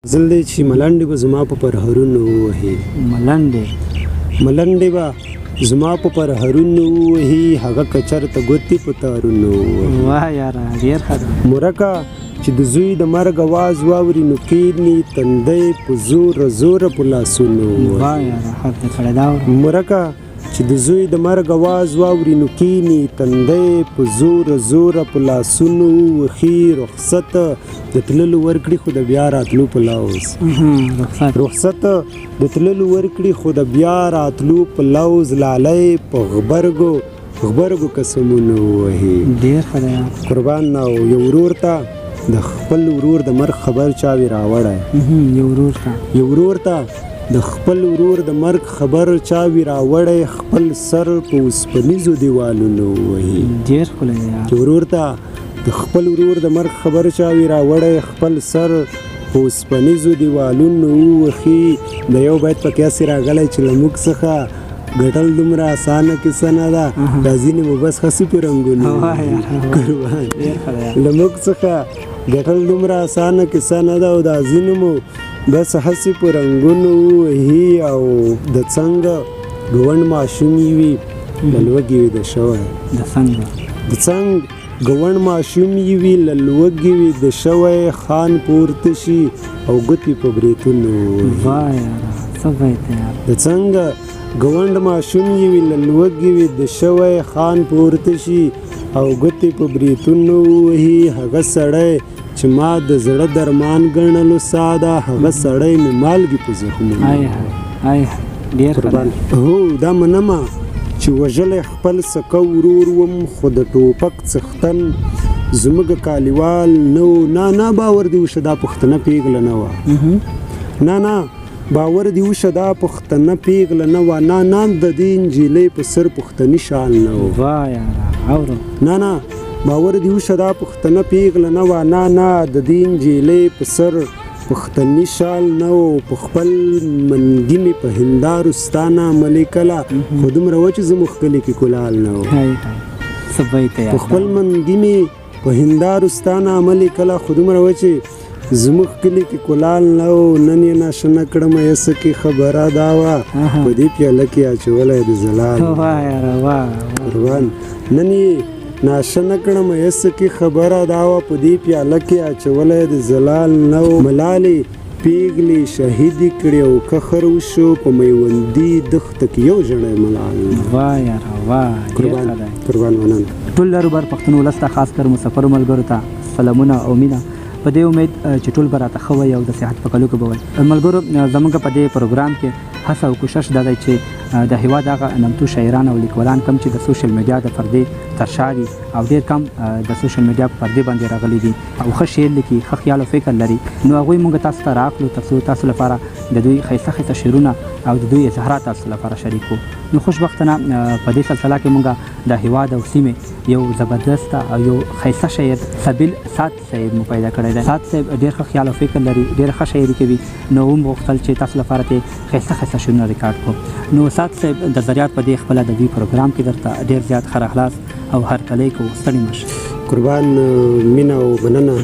زلدې چې ملنډې به زما په پرهرونو ووهي ملنډې به زما په پرهرونو ووهي هغه که چېرته ګوتې په تارونو ووهي واه یاره ډېر ښه ده. مرکه چې د زوی د مرګ اواز واوري نو کښېني تندی په زوره زوره په لاسونو ووهي. واه یاره حق دې کړی دا مرکه چې د زوی د مرګ اواز واوري نو کښېني تندی په زوره زوره په لاسونو ووهي. رخصت د تللو ورکړي خو د بیا راتلو په لوز رخصت د تللو ورکړي خو د بیا راتلو په لوز لالی په غبرګو قسمونو ووهي. ډېر ښه دی قربان او یو ورور ته د خپل ورور د مرګ خبر چا وي راوړی یو ورور ته د خپل ورور د مرګ خبر چا وي راوړی خپل سر په اوسپنیزو دیوالونو ووهي. ډېر ښکلی دی ورور ته د خپل ورور د مرګ خبر چا وي راوړی خپل سر په اوسپنیزو دیوالونو ووهي. د یو بیت پکې هسې راغلی چې له موږ څخه ګټل دومره اسانه کیسه نه ده دا ځینې مو بس هسې په رنګونو قربان له موږ څخه ګټل دومره اسانه کیسه نه ده او دا ځینې مو بس هسې په رنګونو ووهي. او د څنګه ګوند ماشوم یې وي له لوږې ویده شوی د څنګ ګوند ماشوم یې وي له لوږې ویده شوی خان پورته شي او ګوتې په بریتونو ووهي. د څنګه ګوند ماشوم یې وي له لوږې ویده شوی خان پورته شي او ګوتې په بریتونو ووهي. هغه سړی چې ما د زړه درمان ګڼلو ساده هغه سړی مې مالګې په زخمونو هو دا منمه چې وژلی خپل سکه ورور وم خو د ټوپک څښتن زموږ کالیوال نه و. نه باور دې وشه دا پښتنه پیغله نه وه نه باور دې وشه دا پښتنه پیغله نه وه نه د دې نجلۍ په سر پښتني شال نه و نه باور دې وشه دا پښتنه پیغله نه وه نه د دې نجلۍ په سر پښتني شال نه و. په خپل منګي مې په هندارو ستانه عملې کله خو دومره وه چې زموږ کلي کې کلال نه و. په خپل منګي مې په هندارو ستانه عملې کله خو دومره وه چې زموږ کلي کې کلال نه و. نن یې ناشنه کړم یسه کې خبره دا وه په دې پیاله کې اچولی د زلال قربان نن یې ناشنه کړم یسه کې خبره دا وه په دې پیاله کې اچولی د زلال نه و. ملالې پیغلې شهیدې کړې او کخر وشو په میوندي دښته کې یو ژړی ملال قربان مننه. ټول لروبر پښتون ولس ته خاص کر مسافرو ملګرو ته سلامونه او مینه په دې امید چې ټول به راته ښه وي او د صحت په کلو کې به وي. ملګرو زموږ په دې پروګرام کې هڅه او کوشش دا دی چې د هېواد هغه نمتو شاعران او لیکوالان کم چې د سوشل میډیا د پردې تر شا دي او ډېر کم د سوشل میډیا په پردې باندې راغلي دي او ښه شعر لیکي ښه خیال او فکر لري نو هغوی موږ تاسو ته راغلو تر څو تاسو لپاره د دوی ښایسته شعرونه او د دوی اظهارات تاسو لپاره شریک کړو. نو خوشبختانه په دې سلسله کې موږ د هېواد او سیمې یو زبردست او یو ښایسته شاعر سبیل سعد صاحب مو پیدا کړی دی. سعد صاحب ډېر ښه خیال او فکر لري ډېره ښه شاعري کوي نو هم غوښتل چې تاسو لپاره ترې ښایسته شعرونه ریکارډ کړو. نو سعد صاحب د ذریعات په دې خپله د دوی پروګرام کې درته ډېر زیات ښه راغلاست او هرکلی کوو ستړي مه شئ. قربان مینه او مننه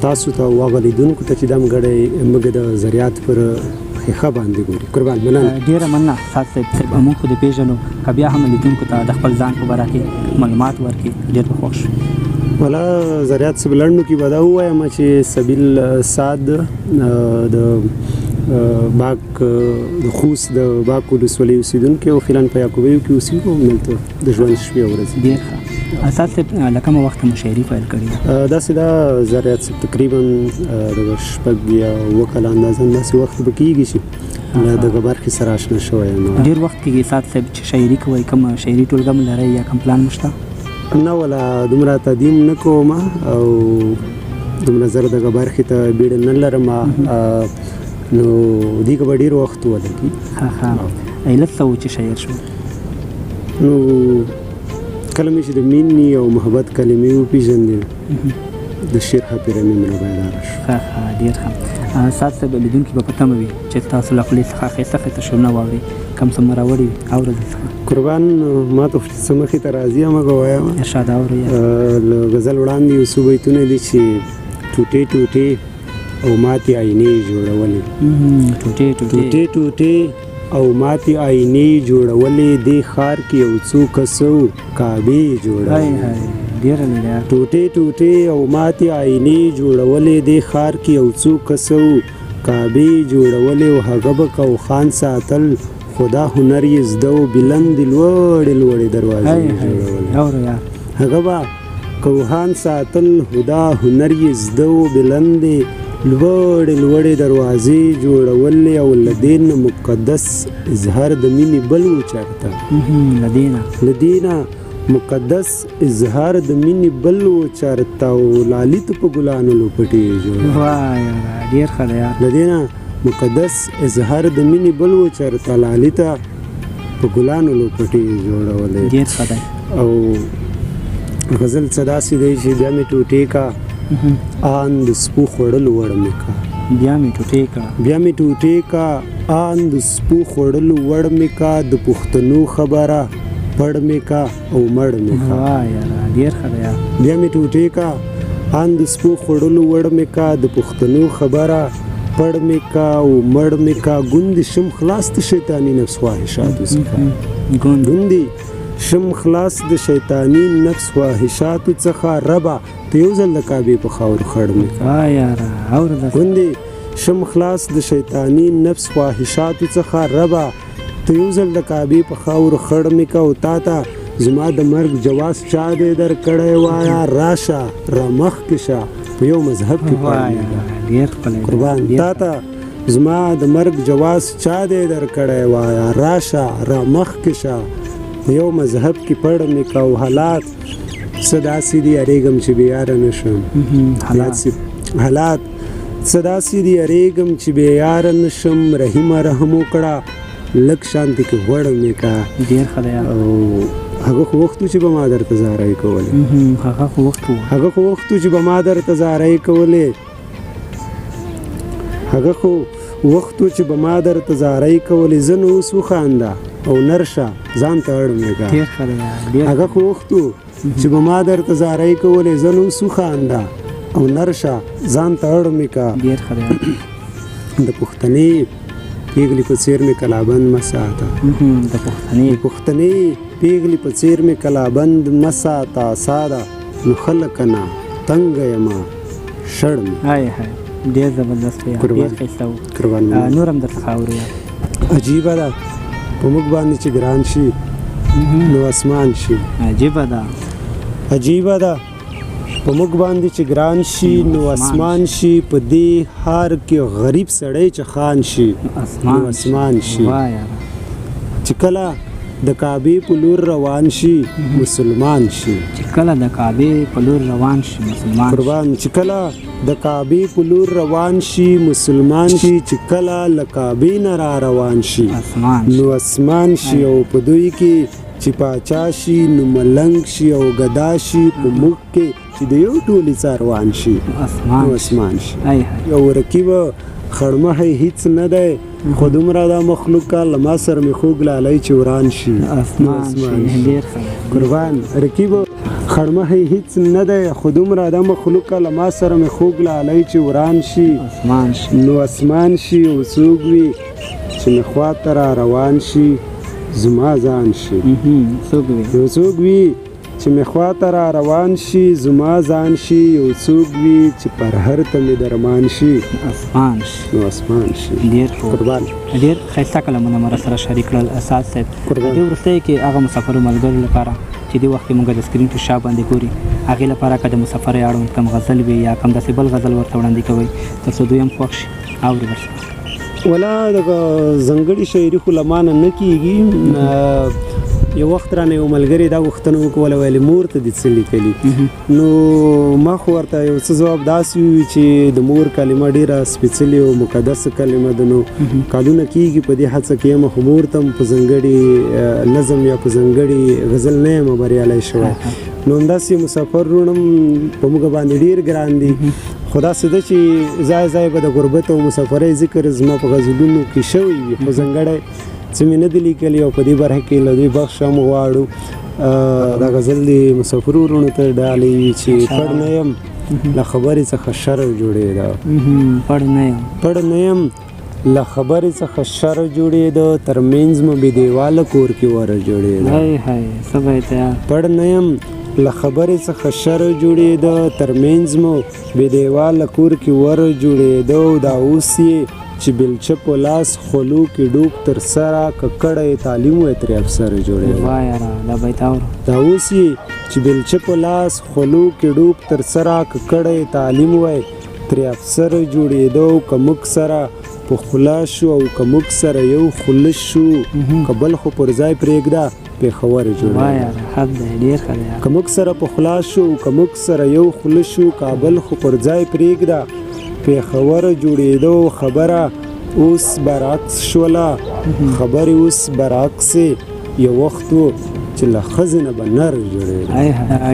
تاسو ته او هغه لیدونکو ته چې دا مګړی موږ د ذریعات پر ښه باندې ګوري. قربان مننه ډېره مننه سعد صاحب موږ خو دې پېژنو که بیا هم لیدونکو ته د خپل ځان په باره کې معلومات ورکړي ډېر به خوښ شو. والا ذریعات صاحب لنډو کې به دا ووایم چې سبیل سعد د باک د خوست د باک ولسوالۍ اوسېدونکی او فعلا په یعقوبیو کې اوسېږو دلته د ژوند شپې او ورځې. ډېر ښه. سعد صاحب له کومه وخته مو شاعري پیل کړې ده؟ داسې دا ذریعات صاحب تقریبا د شپږ یا اووه کاله اندازه داسې وخت به کېږي چې له دغه برخې سره اشنا شوی یم. ډېر وخت کېږي سعد صاحب چې شاعري کوئ کوم شاعري ټولګه مو لرئ یا کوم پلان مو شته؟ نه ولا دومره تدیم نه کوم او دومره زر دغه برخې ته بیړه نه لرم نو دې که به ډېر وخت ولګي. علت څه و چې شاعر شو؟ نو کله مې چې د مینې او محبت کلمې وپېژندې د شعر هپېره مې مله بیداره شو. ډېر ښه. سعد صاحب لیدونکي به په تمه وي چې تاسو له خولې څخه ښایسته شعرونه واورئ کوم څه مو راوړي وي اورئ څخه. قربان ما ته څه مخې ته راځي هماغه وایم. ارشاد اورئ. له غزل وړاندې یو څو بیتونه دي چې ټوټې ټوټې او ماتې آینې جوړولې ټوټې ټوټې او ماتې آینې جوړولې دې ښار کې یو څو کسو کعبې جوړولې ټوټې ټوټې او ماتې آینې جوړولې دې ښار کې یو څو کسو کعبې جوړولې او هغه به کوخان ساتل خدا هنر یې زده و بلندې لوړې لوړې دروازې جوړولې هغه به کوهان ساتل خدا هنر یې زده و بلندې لوړې لوړې دروازې جوړولې او له دې نه مقدس اظهار د مینې بل و چېرته له دې نه مقدس اظهار د مینې بل و چېرته او لالي ته په ګلانو لوپټې جوړولې له دې نه مقدس اظهار د مینې بل و چېرته لالي ته په ګلانو لوپټې جوړولې او غزل څه داسې دی چې بیا مې ټوټې کا آن د سپو خوړلو وړ مې کا بیا مې ټوټې کا آن د سپو خوړلو وړ مې کا د پښتنو خبره پړ مې کا او مړ مې کا بیا مې ټوټې کا آن د سپو خوړلو وړ مې کا د پښتنو خبره پړ مې کا او مړ مې کا ګوندې شم خلاص د شیطاني نفس خواهشاتو څخه ګوندې شم خلاص د شیطانی نفس خواهشاتو څخه ربا ته یو ځل د کعبې په خاورو خړ مې کا ګوندې شم خلاص د شیطانی نفس خواهشاتو څخه ربا ته یو ځل د کعبې په خاورو خړ مې کا او تا ته زما د مرګ جواز چا دې در کړی وایه راشه رامخکې شه په یو مذهب کې قربان تا ته زما د مرګ جواز چا دې در کړی وایه راشه رامخکې شه یو مذهب کې پړ مې کا او حالات څه داسې دي اریږم چې بېیاره نه شم حالات څه داسې دي اریږم چې بېیاره نه شم رحیمه رحم وکړه لږ شانتې کې غوړ مې کا او هغه خو وخت چې به ما درته زارۍ کولې هغه خو وخت چې به ما درته زارۍ کولې هغه خو وخت چې به ما درته زارۍ کولې زه نو اوس وخانده او نرشه ځان ته اړ مې کا هغه خو وخت چې به ما درته زارۍ کولې زه نو اوس وخانده او نرشه ځان ته اړ مې کا د پښتنې پیغلې په څېر مې کلابند مه ساته د پښتنې پیغلې په څېر مې کلابند مه ساته ساده نو خلک نه تنګه یمه شړ مې ډېر زبردست دی ډېر ښایسته و نور هم درڅخه اورو عجیبه ده په موږ باندې چې ګران شي نو اسمان شي عجیبه ده په موږ باندې چې ګران شي نو اسمان شي په دې هار کې غریب سړی چې خان شي نو اسمان شي چې کله د کعبې په لور روان شي مسلمان شي قربان چې کله د کعبې په لور روان شي مسلمان شي چې کله له کعبې نه را روان شي نو اسمان شي او په دوی کې چې پاچا شي نو ملنګ شي او ګدا شي په موږ کې چې د یو ټولي څاروان شي نو اسمان شي یو رکیب خړمه هیڅ نه دی خو دومره دا مخلوقه له ما سره مې خوږ لالی چې وران شي اسمان شي قربان رکیب خړمه هیڅ نه دی خو دومره دا مخلوقه له ما سره مې خوږ لالی چې وران شي نو اسمان شي او څوک وي چې مې خواته را روان شي زما ځان شي یو څوک وي چې مې خواته را روان شي زما ځان شي یو څوک وي چې پر هر ته مې درمان شي نو اسمان شي قربان ډېر ښایسته کلمونه مو راسره شریک کړل اساس صاحب دې وروستیو کې هغه مسافرو ملګرو لپاره چې دې وخت کې موږ د سکرین په شا باندې ګوري هغې لپاره که د مسافرۍ اړوند کوم غزل وي یا کوم داسې بل غزل ورته وړاندې کوئ تر څو دوی هم خوښ شي اوري ورسره ولا د ځانګړي شاعري خو له ما نه نه کېږي یو وخت رانه یو ملګري دا غوښتنه وکړله ویلې مور ته دې څه لیکلي نو ما خو ورته یو څه ځواب داسې وي چې د مور کلمه ډېره سپېڅلې او مقدسه کلمه ده نو کلونه کېږي په دې هڅه کې یم خو مور ته هم په ځانګړي نظم یا په ځانګړي غزل نه یم بریالی شوی نو همداسې مسافر روڼم په موږ باندې ډېر ګران دي خو داسې ده چې ځای ځای به د غربت او مسافرۍ ذکر زما په غزلونو کې شوی وي خو ځانګړی څه مې نه دي لیکلي او په دې برخه کې له دوی بخښ هم غواړو دا غزل د مسافرو وروڼو ته ډالۍ چې پړ نه یم له خبرې څخه شر جوړېده. پړ نه یم له خبرې څخه شر جوړېده، تر منځ مو بې دیواله کور کې وره جوړېده. څه به یې تیار پړ نه یم له خبرې څخه شر جوړېده، تر منځ مو بې دیواله کور کې وره جوړېده. دا اوس یې چې بلچه په لاس خولو کې ډوب تر سره ککړی تعلیم وی ترې افسر جوړېده. دا اوس یې چې بلچه په لاس خولو کې ډوب تر سره ککړی تعلیم وی ترې افسر جوړېده. که موږ سره په خوله شو او که موږ سره یو خوله شو، که بل خو پر ځای پرېږده پېښور جوړېده. که موږ سره په خوله شو او که موږ سره یو خوله شو، کابل خو پر ځای پرېږده پېښور جوړېده. خبره اوس برعکس شوله، خبرې اوس برعکس یو وخت و چې له ښځې نه به نر جوړېده.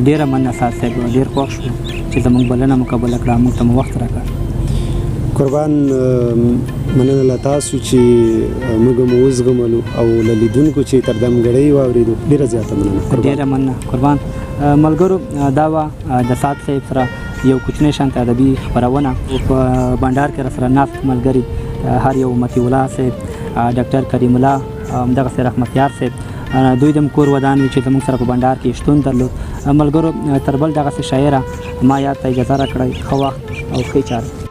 ډېره مننه استاد صاحب، ډېر خوښ شو چې زموږ بلنه مقبوله کړه، موږ ته مو وخت راکړ. قربان مننه له تاسو چې موږ مو وزغملو او له لیدونکو چې تر دمګړۍ واورېدو، ډېره زیاته مننه. ډېره مننه قربان. ملګرو، دا وه د سعد صاحب سره یو کوچنی شانته ادبي خپرونه په بانډار کې راسره ناست ملګري هر یو مطیع الله صاحب، ډاکټر کریم الله، همدغسې رحمتیار صاحب، دوی د کور ودان وي چې زموږ سره په بانډار کې شتون درلود. ملګرو، تر بل دغسې شاعره ما یاد ته اجازه راکړئ. ښه وخت او ښې چارې.